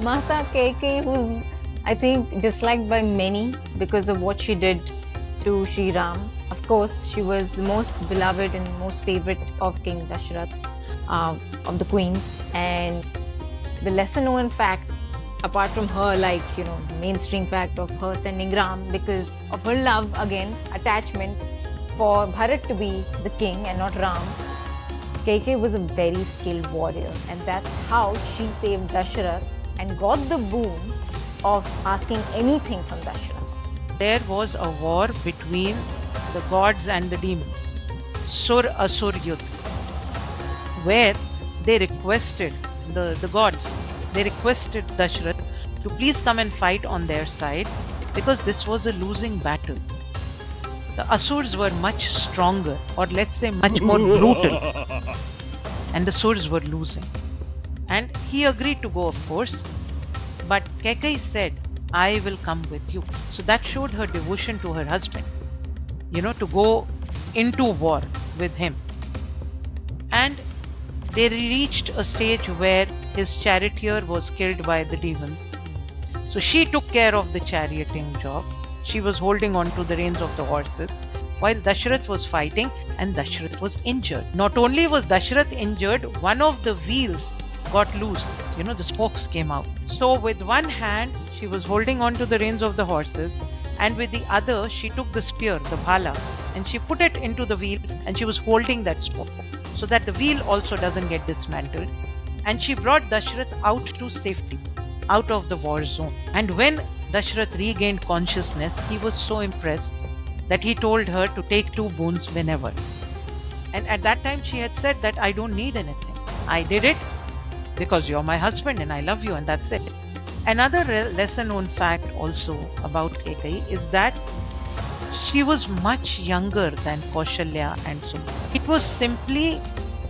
Mata Kaikeyi, who's I think disliked by many because of what she did to Sri Ram. Of course, she was the most beloved and most favorite of King Dasharath, of the queens. And the lesser known fact, apart from her, like, mainstream fact of her sending Ram because of her love, again, attachment for Bharat to be the king and not Ram. Kaikeyi was a very skilled warrior, and that's how she saved Dasharath and got the boon of asking anything from Dasharatha. There was a war between the gods and the demons, Sur-Asur Yudh, where they requested, the gods, they requested Dasharath to please come and fight on their side because this was a losing battle. The Asurs were much stronger, or let's say much more brutal, and the Surs were losing. And he agreed to go, of course, but Kaikeyi said, I will come with you. So that showed her devotion to her husband, to go into war with him. And they reached a stage where his charioteer was killed by the demons. So she took care of the charioting job. She was holding on to the reins of the horses while Dasharath was fighting, and Dasharath was injured. Not only was Dasharath injured, one of the wheels got loose. The spokes came out. So with one hand, she was holding on to the reins of the horses, and with the other, she took the spear, the bhala, and she put it into the wheel, and she was holding that spoke so that the wheel also doesn't get dismantled. And she brought Dasharath out to safety, out of the war zone. And when Dasharath regained consciousness, he was so impressed that he told her to take 2 boons whenever. And at that time, she had said that I don't need anything. I did it because you're my husband and I love you, and that's it. Another lesser known fact also about Kaikeyi is that she was much younger than Kaushalya and Sumitra. It was simply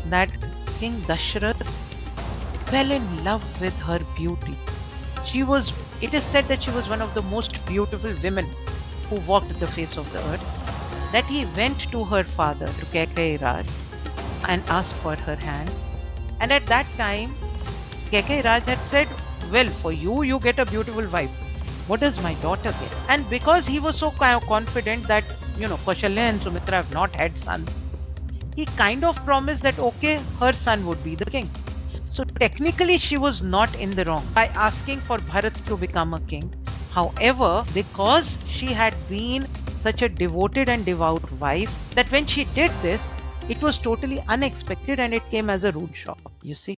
that King Dasharath fell in love with her beauty. It is said that she was one of the most beautiful women who walked the face of the earth, that he went to her father, to Kaikeyi Raj, and asked for her hand. And at that time, Kaikeyi Raj had said, well, for you, you get a beautiful wife. What does my daughter get? And because he was so kind of confident that, Kaushalya and Sumitra have not had sons, he kind of promised that, okay, her son would be the king. So technically, she was not in the wrong by asking for Bharat to become a king. However, because she had been such a devoted and devout wife, that when she did this, it was totally unexpected and it came as a rude shock, you see.